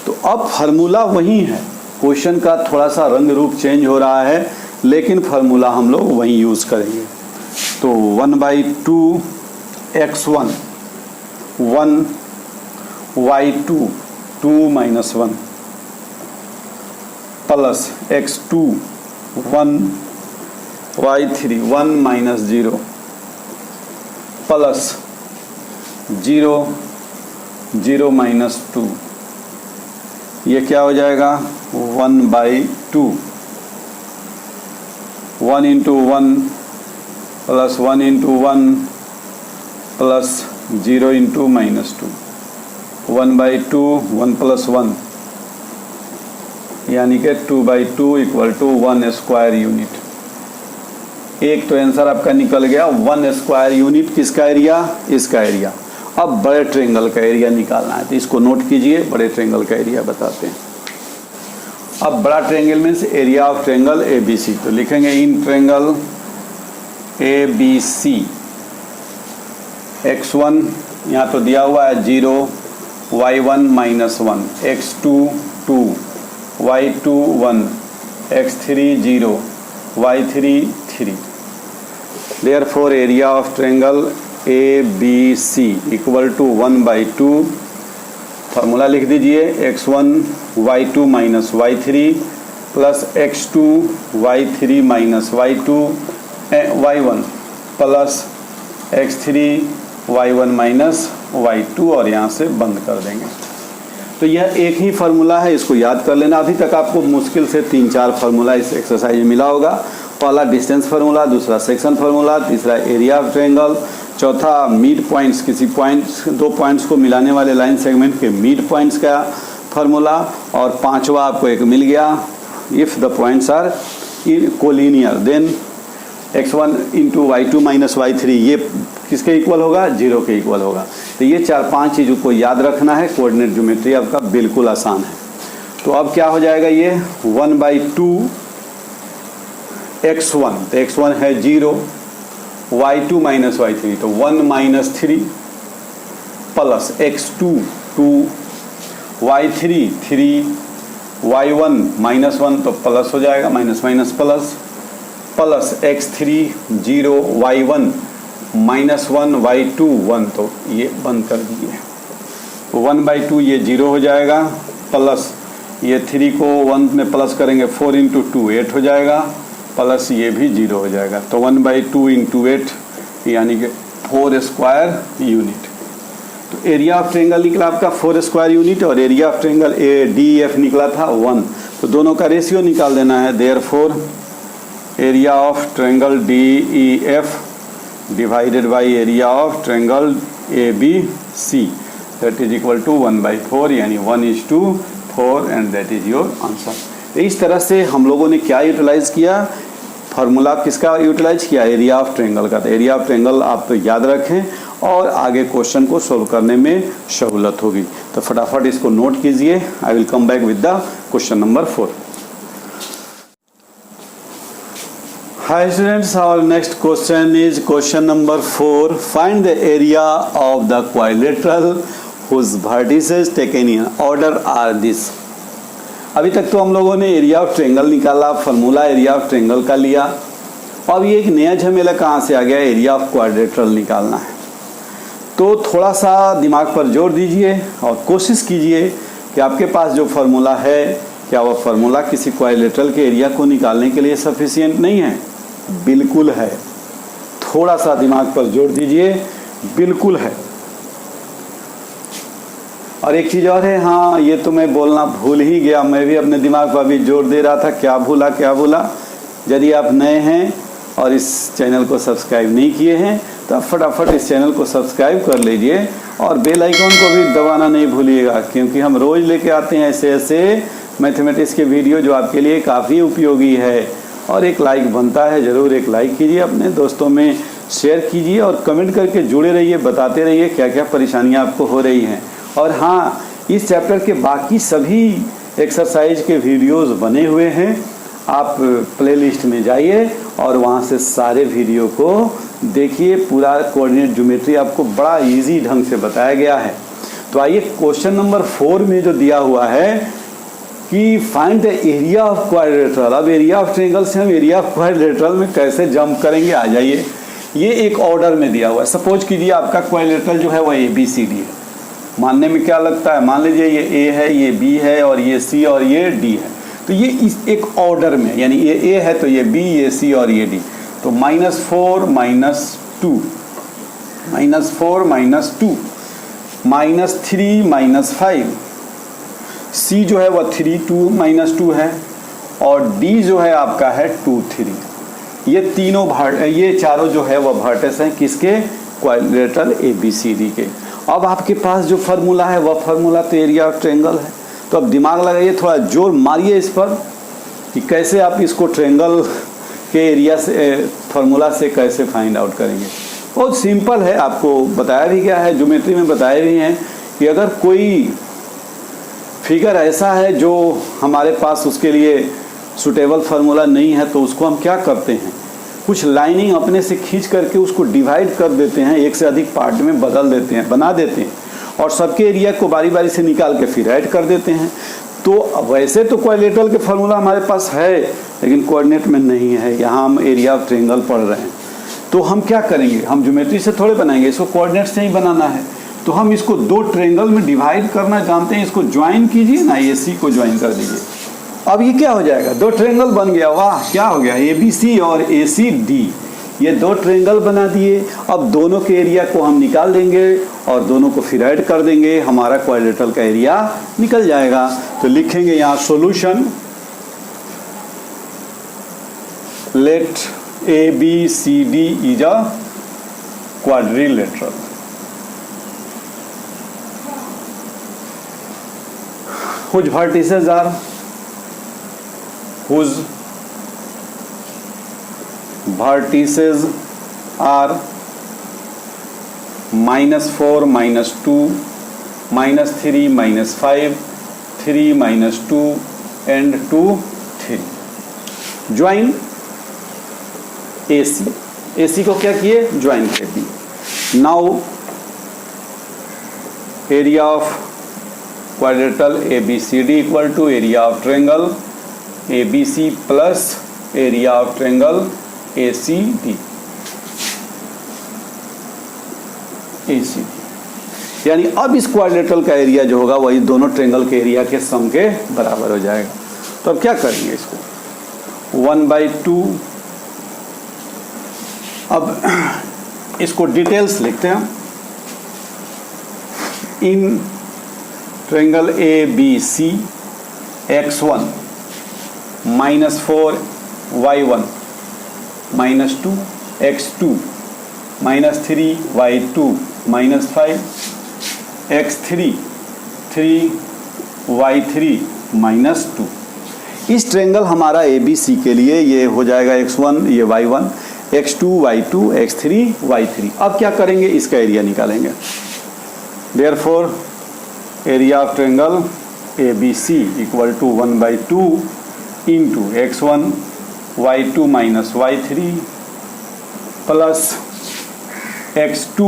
तो अब फार्मूला वही है, क्वेश्चन का थोड़ा सा रंग रूप चेंज हो रहा है, लेकिन फार्मूला हम लोग वही यूज करेंगे। तो 1/2 x1 1 y2 2 minus 1 plus x2 1 y3 1 minus 0 plus 0 0 minus 2, ये क्या हो जाएगा 1/2 1 into 1 plus 1 into 1 plus 0 into minus 2, 1/2 1 plus 1 यानी कि 2/2 इक्वल टू 1 स्क्वायर यूनिट। एक तो आंसर आपका निकल गया 1 स्क्वायर यूनिट। किसका एरिया? इसका एरिया। अब बड़े ट्रायंगल का एरिया निकालना है, तो इसको नोट कीजिए, बड़े ट्रायंगल का एरिया बताते हैं। अब बड़ा triangle means area of triangle ABC, तो लिखेंगे इन ट्रायंगल ABC x1 यहाँ तो दिया हुआ है 0 y1 minus 1 x2 2 y2 1 x3 0 y3 3। Therefore area of triangle ABC equal to 1/2, formula लिख दीजिए x1 y2 minus y3 plus x2 y3 minus y2 y1 plus x3 y1 minus y2 और यहाँ से बंद कर देंगे। तो यह एक ही फार्मूला है, इसको याद कर लेना। अभी तक आपको मुश्किल से 3-4 फार्मूला इस एक्सरसाइज में मिला होगा। पहला डिस्टेंस फार्मूला, दूसरा सेक्शन फार्मूला, तीसरा एरिया ऑफ ट्रायंगल, चौथा मिड पॉइंट्स, किसी पॉइंट्स 2 पॉइंट्स को मिलाने वाले लाइन सेगमेंट के मिड पॉइंट्स का फार्मूला, और पांचवा आपको एक मिल गया if the points are collinear then x1 into y2 minus y3 ये किसके इक्वल होगा? 0 के इक्वल होगा। तो ये 4-5 चीज़ों को याद रखना है। कोऑर्डिनेट ज्योमेट्री आपका बिल्कुल आसान है। तो अब क्या हो जाएगा ये 1/2 x1, तो x1 है 0 y2 माइनस y3 तो 1 minus 3 plus x2 2 y3 3 y1 minus 1 तो प्लस हो जाएगा, minus minus plus plus x3 0 y1 minus 1 y2 1 तो ये बंद कर दीजिए। तो 1/2 ये 0 हो जाएगा, प्लस ये 3 को 1 में प्लस करेंगे 4 इंटू 2 8 हो जाएगा, प्लस ये भी 0 हो जाएगा। तो 1/2 इंटू 8 यानी कि 4 स्क्वायर यूनिट। तो एरिया ऑफ ट्रायंगल निकला आपका 4 स्क्वायर यूनिट और एरिया ऑफ ट्रायंगल DEF निकला था 1। तो दोनों का रेशियो निकाल देना है। Therefore area of triangle DEF divided by area of triangle ABC that is equal to 1/4 यानी 1:4 and that is your answer. तो इस तरह से हम लोगों ने क्या यूटिलाइज किया? फार्मूला किसका यूटिलाइज किया? एरिया ऑफ ट्रायंगल का। तो एरिया ऑफ ट्रायंगल आप तो याद रखें और आगे क्वेश्चन को सोल्व करने में सहूलत होगी। तो फटाफट इसको नोट कीजिए। I will come back with the question number 4। Hi students, our next question is question number 4. Find the area of the quadrilateral whose vertices taken in order are this. अभी तक तो हम लोगों ने एरिया ऑफ ट्रायंगल निकाला, फार्मूला एरिया ऑफ ट्रायंगल का लिया। अब ये एक नया झमेला कहाँ से आ गया? एरिया ऑफ क्वाड्रिलेटरल निकालना है। तो थोड़ा सा दिमाग पर जोर दीजिए और कोशिश कीजिए कि आपके पास जो फार्मूला है, क्या वह फार्मूला किसी क्वाड्रिलेटरल के एरिया को निकालने के लिए सफिशिएंट नहीं है? बिल्कुल है। थोड़ा सा दिमाग पर जोर दीजिए, बिल्कुल है। और एक चीज़ और है, हाँ ये तो मैं बोलना भूल ही गया, मैं भी अपने दिमाग पर अभी जोर दे रहा था, क्या भूला। यदि आप नए हैं और इस चैनल को सब्सक्राइब नहीं किए हैं तो आप फटाफट इस चैनल को सब्सक्राइब कर लीजिए और बेल आइकॉन को भी दबाना नहीं भूलिएगा, क्योंकि हम रोज़ लेके आते हैं ऐसे मैथमेटिक्स के वीडियो जो आपके लिए काफ़ी उपयोगी है। और एक लाइक बनता है, ज़रूर एक लाइक कीजिए, अपने दोस्तों में शेयर कीजिए और कमेंट करके जुड़े रहिए, बताते रहिए क्या क्या परेशानियाँ आपको हो रही हैं। और हाँ, इस चैप्टर के बाकी सभी एक्सरसाइज के वीडियोस बने हुए हैं, आप प्लेलिस्ट में जाइए और वहाँ से सारे वीडियो को देखिए। पूरा कोऑर्डिनेट ज्योमेट्री आपको बड़ा इजी ढंग से बताया गया है। तो आइए क्वेश्चन नंबर 4 में जो दिया हुआ है कि find the area of quadrilateral. अब एरिया ऑफ ट्रायंगल से हम एरिया ऑफ क्वाड्रिलेटरल में कैसे जंप करेंगे, आ जाइए। ये एक ऑर्डर में दिया हुआ है। सपोज कीजिए आपका क्वाड्रिलेटरल जो है वह ABCD है। मानने में क्या लगता है, मान लीजिए ये A है, ये B है और ये C और ये D है। तो ये इस एक ऑर्डर में, यानी ये A है तो ये B, ये C और ये D। तो -4 -2, -4 -2, -3 -5। C जो है वह 3 2 -2 है और D जो है आपका है 2 3। ये चारों जो है वह वर्टेक्स हैं किसके, क्वाड्रिलेटरल ABCD के। अब आपके पास जो फार्मूला है वह फार्मूला तो एरिया ऑफ ट्रायंगल है। तो अब दिमाग लगाइए, थोड़ा जोर मारिए इस पर कि कैसे आप इसको ट्रायंगल के एरिया से फार्मूला से कैसे फाइंड आउट करेंगे। बहुत सिंपल है, आपको बताया भी गया है, ज्योमेट्री में बताया भी हैं कि अगर कोई फिगर ऐसा है जो हमारे पास उसके लिए सुटेबल फार्मूला नहीं है तो उसको हम क्या करते हैं, कुछ लाइनिंग अपने से खींच करके उसको डिवाइड कर देते हैं, एक से अधिक पार्ट में बना देते हैं और सबके एरिया को बारी बारी से निकाल के फिर ऐड कर देते हैं। तो वैसे तो क्वाड्रिलेटरल के फार्मूला हमारे पास है, लेकिन कोऑर्डिनेट में नहीं है। यहाँ हम एरिया ऑफ ट्रायंगल पढ़ रहे हैं, तो हम क्या करेंगे, हम ज्योमेट्री से थोड़े बनाएंगे, इसको कोऑर्डिनेट से ही बनाना है। तो हम इसको 2 ट्रायंगल में डिवाइड करना जानते हैं। इसको ज्वाइन कीजिए ना, AC को ज्वाइन कर दीजिए। अब ये क्या हो जाएगा, 2 ट्रायंगल बन गया। वाह, क्या हो गया, ABC और ACD, ये 2 ट्रायंगल बना दिए। अब दोनों के एरिया को हम निकाल देंगे और दोनों को फिर ऐड कर देंगे, हमारा क्वाड्रिलेटरल का एरिया निकल जाएगा। तो लिखेंगे यहाँ solution, let ABCD is a quadrilateral. Whose vertices are -4 -2 -3 -5 3 -2 and 2 3। Join AC को क्या किए, ज्वाइन कर दिए। Now area of quadrilateral ABCD equal to area of triangle ABC plus area of triangle ACD। यानी अब इस क्वाड्रिलेटरल का एरिया जो होगा वही दोनों ट्रायंगल के एरिया के सम के बराबर हो जाएगा। तो अब क्या करेंगे इसको, 1/2। अब इसको डिटेल्स लिखते हैं। In triangle ABC x1 -4 y1 -2 x2 -3 y2 -5 x3 3 y3 -2। इस ट्रायंगल हमारा ABC के लिए ये हो जाएगा x1 ये y1 x2 y2 x3 y3। अब क्या करेंगे, इसका एरिया निकालेंगे। Therefore area of triangle ABC equal to 1/2 into x1 y2 minus y3 plus x2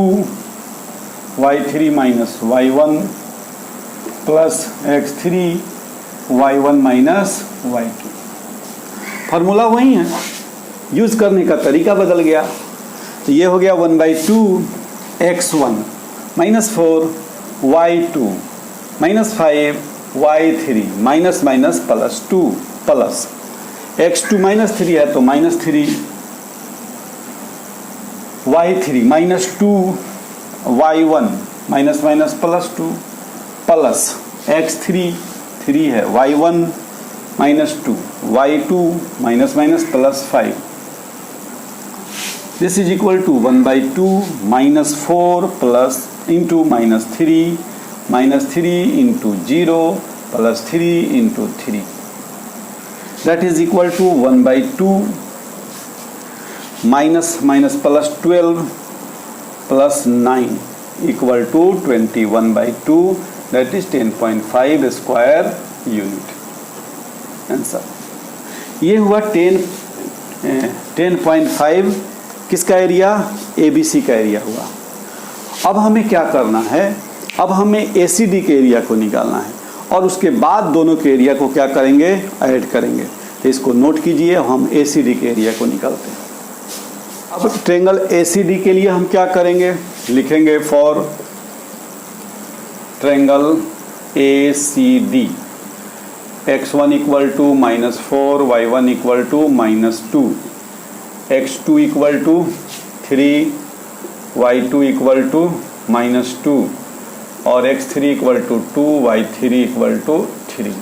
y3 minus y1 plus x3 y1 minus y2। Formula वही है, यूज करने का तरीका बदल गया। तो ये हो गया 1/2 x1 minus 4 y2 minus 5 y3 minus minus plus 2 plus x2 minus 3 है तो minus 3 y3 minus 2 y1 minus minus plus 2 plus x3 3 है, y1 minus 2, y2 minus minus plus 5, this is equal to 1/2 minus 4 plus into minus 3 into 0 plus 3 into 3, that is equal to 1/2 minus minus plus 12 plus 9 equal to 21/2, that is 10.5 square unit answer. ये हुआ 10.5 किसका एरिया, ABC का एरिया हुआ। अब हमें क्या करना है, अब हमें ACD के एरिया को निकालना है और उसके बाद दोनों के एरिया को क्या करेंगे, ऐड करेंगे। तो इसको नोट कीजिए, हम ACD के एरिया को निकालते हैं। अब ट्रायंगल ACD के लिए हम क्या करेंगे, लिखेंगे for triangle ACD x1 equal to -4, y1 equal to -2, x2 equal to 3, y2 equal to -2 और x3 equal to 2, y3 equal to 3।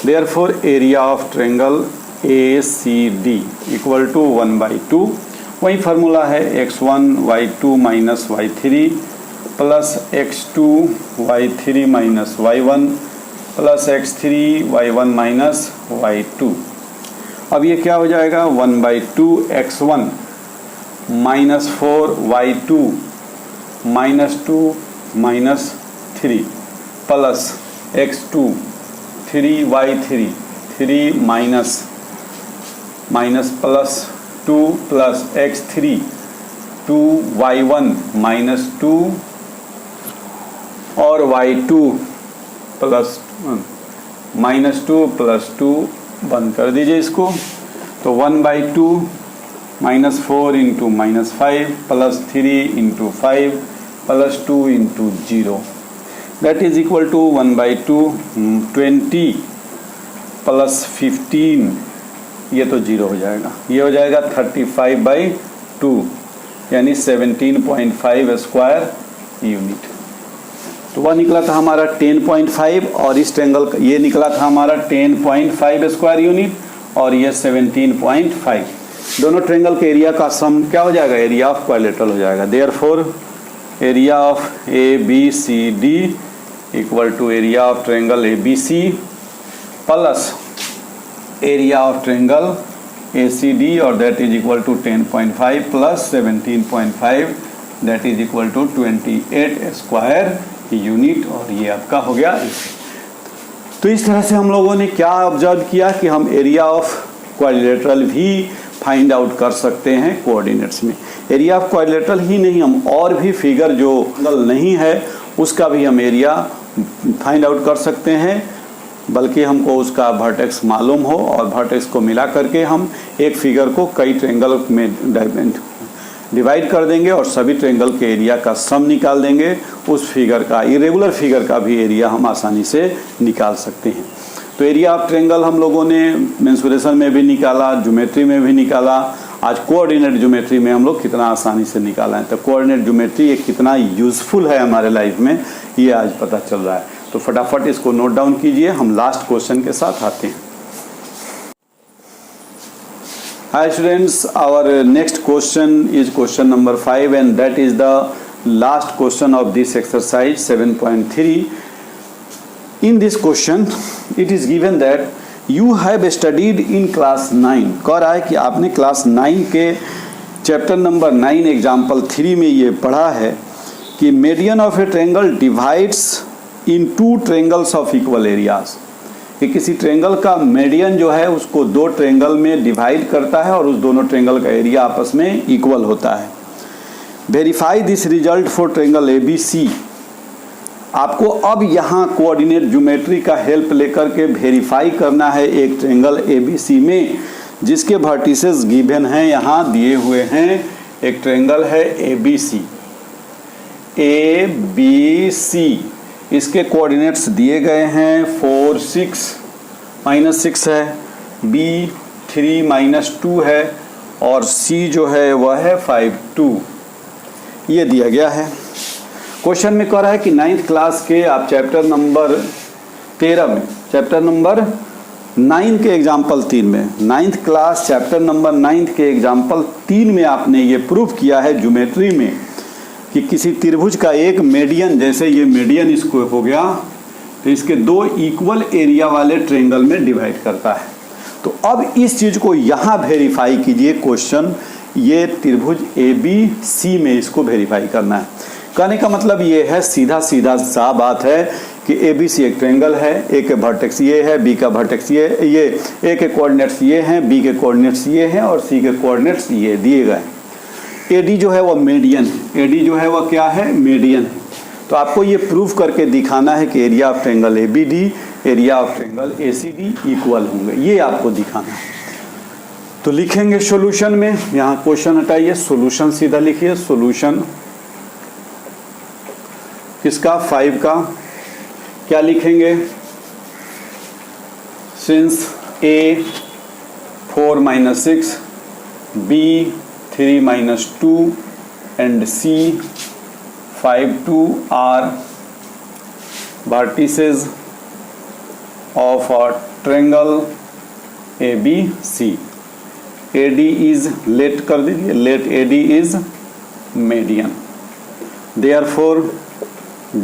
Therefore area of triangle ACD equal to 1/2, वही फार्मूला है x1 y2 minus y3 plus x2 y3 minus y1 plus x3 y1 minus y2। अब ये क्या हो जाएगा, 1/2 x1 minus 4 y2 minus 2 minus 3 plus x2 3 y3 3 minus plus 2 plus x3 2 y1 minus 2 और y2 प्लस -2 प्लस 2, बंद कर दीजिए इसको। तो 1/2 -4 into -5 plus 3 into 5 plus 2 into 0, that is equal to 1/2 20 plus 15, ये तो 0 हो जाएगा, ये हो जाएगा 35/2 यानी 17.5 स्क्वायर यूनिट। तो वह निकला था हमारा 10.5 और इस ट्रायंगल का ये निकला था हमारा 10.5 स्क्वायर यूनिट और ये 17.5। दोनों ट्रायंगल के एरिया का सम क्या हो जाएगा, एरिया ऑफ क्वाड्रिलेटरल हो जाएगा। Therefore area of ABCD equal to area of triangle ABC plus area of triangle ACD और that is equal to 10.5 plus 17.5 that is equal to 28 square unit, और ये आपका हो गया। तो इस तरह से हम लोगों ने क्या ऑब्जर्व किया कि हम एरिया ऑफ क्वाड्रिलेटरल भी फाइंड आउट कर सकते हैं कोऑर्डिनेट्स में। एरिया ऑफ क्वाड्रिलेटरल ही नहीं, हम और भी फिगर जो नहीं है उसका भी हम एरिया फाइंड आउट कर सकते हैं, बल्कि हमको उसका वर्टेक्स मालूम हो और वर्टेक्स को मिला करके हम एक फिगर को कई ट्रायंगल में डिवाइड कर देंगे और सभी ट्रायंगल के एरिया का सम निकाल देंगे। उस फिगर का, इरेगुलर फिगर का भी एरिया हम आसानी से निकाल सकते हैं। तो एरिया ऑफ ट्रायंगल हम लोगों ने मेंसुरेशन में भी निकाला, ज्योमेट्री में भी निकाला, आज कोऑर्डिनेट ज्योमेट्री में हम लोग कितना आसानी से निकाला है। तो कोऑर्डिनेट ज्योमेट्री ये कितना यूजफुल है हमारे लाइफ में, ये आज पता चल रहा है। तो फटाफट इसको नोट डाउन कीजिए, हम लास्ट क्वेश्चन के साथ आते हैं। Hi students, our next question is question number 5 and that is the last question of this exercise 7.3. In this question it is given that you have studied in class 9. कह रहा है कि आपने क्लास 9 के चैप्टर नंबर 9 एग्जाम्पल 3 में ये पढ़ा है कि median of a triangle divides in 2 triangles of equal areas, कि किसी ट्रायंगल का मीडियन जो है उसको 2 ट्रायंगल में डिवाइड करता है और उस दोनों ट्रायंगल का एरिया आपस में इक्वल होता है। Verify this result for triangle ABC। आपको अब यहाँ कोऑर्डिनेट ज्योमेट्री का हेल्प लेकर के वेरीफाई करना है एक ट्रायंगल ABC में जिसके वर्टिसेस गिवन हैं, यहाँ दिए हुए हैं। एक ट्रायंगल है ABC, इसके कोऑर्डिनेट्स दिए गए हैं 4 6 -6 है, B 3 -2 है और C जो है वह है 5 2, ये दिया गया है। क्वेश्चन में कह रहा है कि 9th क्लास के आप चैप्टर नंबर 13 में, चैप्टर नंबर 9 के एग्जाम्पल 3 में, 9th क्लास चैप्टर नंबर 9 के एग्जाम्पल 3 में आपने ये प्रूफ किया है ज्योमेट्री में कि किसी त्रिभुज का एक मीडियन, जैसे ये मीडियन इसको हो गया, तो इसके दो इक्वल एरिया वाले ट्रायंगल में डिवाइड करता है। तो अब इस चीज को यहाँ वेरीफाई कीजिए। क्वेश्चन ये त्रिभुज ABC में इसको वेरीफाई करना है। कहने का मतलब ये है, सीधा सीधा सा बात है कि ABC एक ट्रायंगल है, A के वर्टेक्स ये है, B का वर्टेक्स ये, A के कोऑर्डिनेट्स ये हैं, B के कोऑर्डिनेट्स ये हैं और C के कोऑर्डिनेट्स ये दिए गए। AD जो है वो मीडियन है, AD जो है वो क्या है, मीडियन है। तो आपको ये प्रूफ करके दिखाना है कि area of triangle ABD, area of triangle ACD equal होंगे, ये आपको दिखाना है। तो लिखेंगे सॉल्यूशन में, यहाँ क्वेश्चन हटाइए, सॉल्यूशन सीधा लिखिए। सॉल्यूशन किसका, 5 का। क्या लिखेंगे, since A 4 - 6, B 3 - 2 and C 5 2 are vertices of a triangle ABC. AD is, let कर दीजिए, let AD is median. Therefore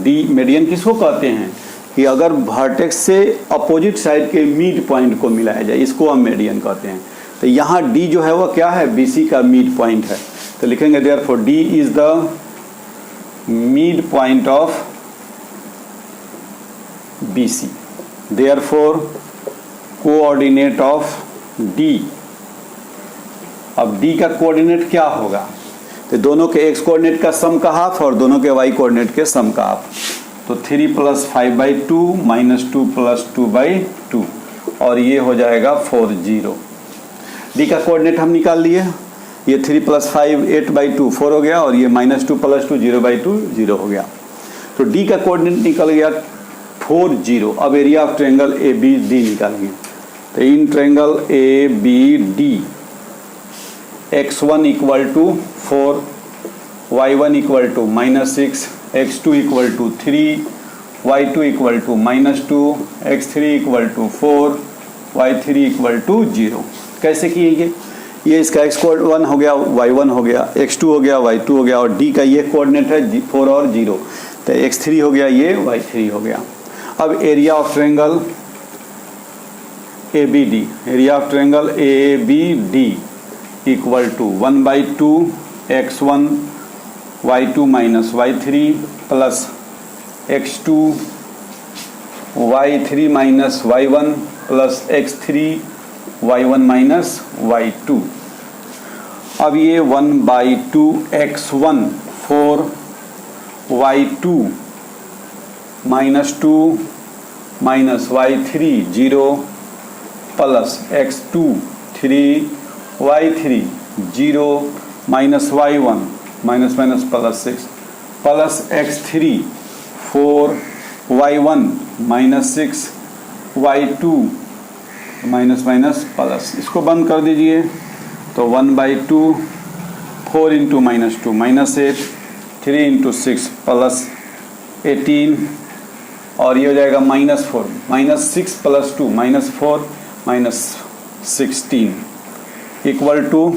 D median किसको कहते हैं कि अगर वर्टेक्स से अपोजिट साइड के मिड पॉइंट को मिलाया जाए, इसको हम मेडियन कहते हैं। तो यहाँ D जो है वो क्या है, BC का मिड पॉइंट है। तो लिखेंगे therefore D is the mid point of BC. Therefore coordinate of D, अब D का कोऑर्डिनेट क्या होगा, तो दोनों के x कोऑर्डिनेट का सम का हाफ और दोनों के y कोऑर्डिनेट के सम का हाफ। तो 3 + 5/2 - 2 + 2/2 और ये हो जाएगा 4 0। D का कोऑर्डिनेट हम निकाल लिए, ये 3 + 5 8/2 4 हो गया और ये -2 + 2 0/2 0 हो गया। तो D का कोऑर्डिनेट निकल गया 4 0। अब एरिया ऑफ ट्रायंगल ABD निकालेंगे। तो in triangle ABD x1 = 4, y1 = -6, x2 = 3, y2 = -2, x3 = 4, y3 = 0। कैसे किएंगे, ये इसका x1 हो गया, y1 हो गया, x2 हो गया, y2 हो गया और D का ये कोऑर्डिनेट है 4 और 0, तो x3 हो गया, ये y3 हो गया। अब area of triangle ABD, area of triangle ABD = 1/2 x1 y2 - y3 plus x2 y3 - y1 plus x3 y1 - y2। अब ये 1/2 x1 4 y2 -2 -y3 0 plus x2 3 y3 0 -y1 -+ 6 plus x3 4 y1 -6 y2 -+ इसको बंद कर दीजिए। तो 1/2 4 × -2 -8 3 × 6 प्लस 18 और ये हो जाएगा -4 -6 + 2 -4 -16 = 1/2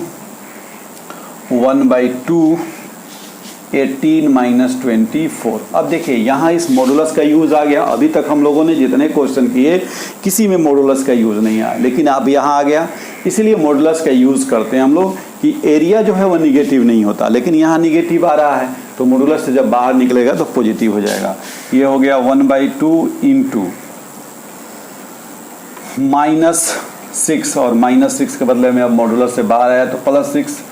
18 - 24। अब देखिए यहाँ इस मॉडुलस का यूज़ आ गया। अभी तक हम लोगों ने जितने क्वेश्चन किए किसी में मॉडुलस का यूज़ नहीं आया, लेकिन अब यहाँ आ गया, इसीलिए मॉडुलस का यूज़ करते हैं हम लोग कि एरिया जो है वो निगेटिव नहीं होता, लेकिन यहाँ निगेटिव आ रहा है तो मॉडुलस से जब बाहर निकलेगा तो पॉजिटिव हो जाएगा। ये हो गया 1/2 × -6 और -6 के बदले में अब मॉडुलस से बाहर आया तो +6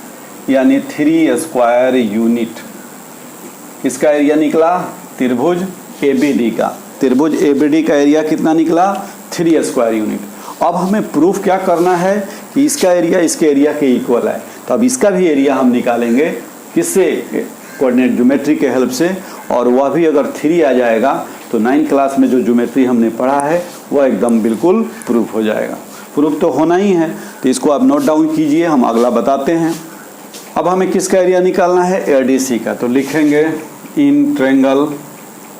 यानी 3 स्क्वायर यूनिट। इसका एरिया निकला त्रिभुज ABD का, त्रिभुज ABD का एरिया कितना निकला, 3 स्क्वायर यूनिट। अब हमें प्रूफ क्या करना है कि इसका एरिया इसके एरिया के इक्वल है, तो अब इसका भी एरिया हम निकालेंगे किससे, कोऑर्डिनेट ज्योमेट्री के हेल्प से, और वह भी अगर 3 आ जाएगा तो 9th क्लास में जो ज्योमेट्री हमने पढ़ा है वह एकदम बिल्कुल प्रूफ हो जाएगा। प्रूफ तो होना ही है, तो इसको आप नोट डाउन कीजिए, हम अगला बताते हैं। अब हमें किसका एरिया निकालना है, ADC का। तो लिखेंगे in triangle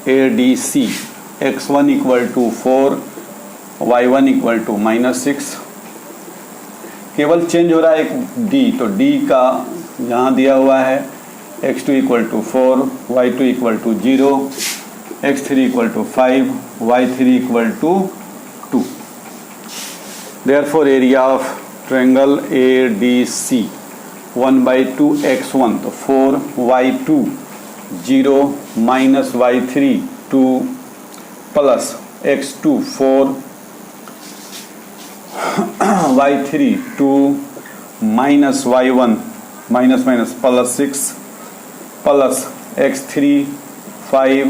ADC x1 equal to 4, y1 equal to -6, केवल चेंज हो रहा है एक d, तो d का यहाँ दिया हुआ है x2 equal to 4, y2 equal to 0, x3 equal to 5, y3 equal to 2। Therefore area of triangle ADC 1/2 x1 तो 4, y2 0 minus y3 2 plus x2 4 y3 2 minus y1 minus minus प्लस 6 plus x3 5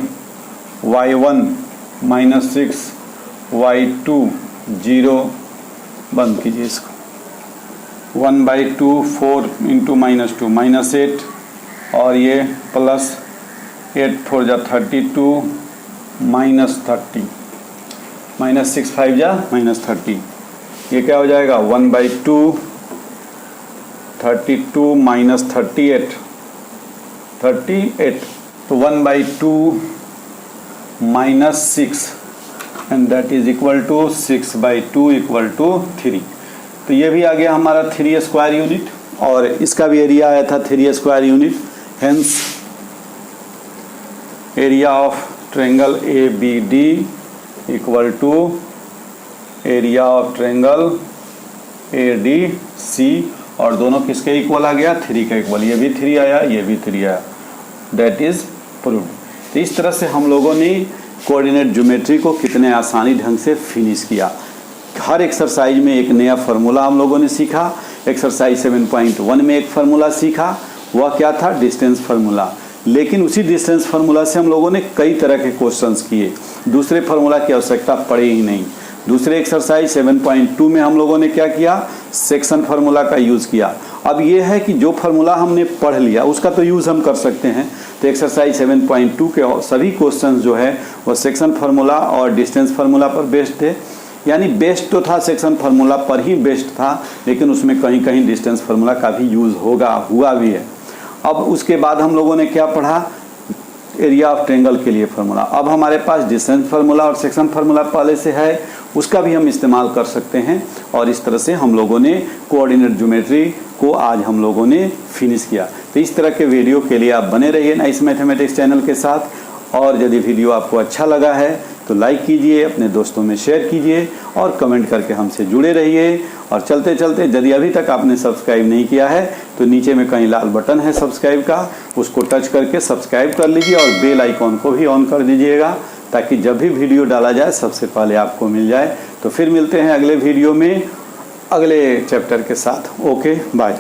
y1 minus 6 y2 0, बंद कीजिए इसको, 1/2 4 इंटू -2 -8, और ये प्लस 8 4 जा 32 -30 -6 5 जा -30, ये क्या हो जाएगा 1/2 32 माइनस 38 तो 1/2 minus 6 and that is equal to 6/2 equal to 3। तो ये भी आ गया हमारा 3 स्क्वायर यूनिट, और इसका भी एरिया आया था 3 square unit. Hence area of triangle ABD equal to area of triangle ADC, और दोनों किसके इक्वल आ गया 3 का इक्वल, ये भी 3 आया ये भी 3 आया, दैट इज प्रूव्ड। तो इस तरह से हम लोगों ने कोऑर्डिनेट ज्योमेट्री को कितने आसानी ढंग से फिनिश किया। हर एक्सरसाइज में एक नया फार्मूला हम लोगों ने सीखा। एक्सरसाइज 7.1 में एक फार्मूला सीखा, वह क्या था डिस्टेंस फार्मूला, लेकिन उसी डिस्टेंस फार्मूला से हम लोगों ने कई तरह के क्वेश्चंस किए, दूसरे फार्मूला की आवश्यकता पड़े ही नहीं। दूसरे एक्सरसाइज 7.2 में हम लोगों ने क्या किया, सेक्शन फार्मूला का यूज़ किया। अब ये है कि जो फार्मूला हमने पढ़ लिया उसका तो यूज़ हम कर सकते हैं, तो एक्सरसाइज 7.2 के सभी क्वेश्चंस जो है वो सेक्शन फार्मूला और डिस्टेंस फार्मूला पर बेस्ड थे। यानी बेस्ट तो था सेक्शन फार्मूला पर ही बेस्ट था, लेकिन उसमें कहीं कहीं डिस्टेंस फार्मूला का भी यूज़ हुआ भी है। अब उसके बाद हम लोगों ने क्या पढ़ा, एरिया ऑफ ट्रायंगल के लिए फार्मूला। अब हमारे पास डिस्टेंस फार्मूला और सेक्शन फार्मूला पहले से है, उसका भी हम इस्तेमाल कर सकते हैं, और इस तरह से हम लोगों ने कोऑर्डिनेट ज्योमेट्री को आज हम लोगों ने फिनिश किया। तो इस तरह के वीडियो के लिए आप बने रहिए नाइस मैथमेटिक्स चैनल के साथ, और यदि वीडियो आपको अच्छा लगा है तो लाइक कीजिए, अपने दोस्तों में शेयर कीजिए, और कमेंट करके हमसे जुड़े रहिए। और चलते चलते यदि अभी तक आपने सब्सक्राइब नहीं किया है तो नीचे में कहीं लाल बटन है सब्सक्राइब का, उसको टच करके सब्सक्राइब कर लीजिए, और बेल आइकॉन को भी ऑन कर दीजिएगा, ताकि जब भी वीडियो डाला जाए सबसे पहले आपको मिल जाए। तो फिर मिलते हैं अगले वीडियो में अगले चैप्टर के साथ। Okay bye.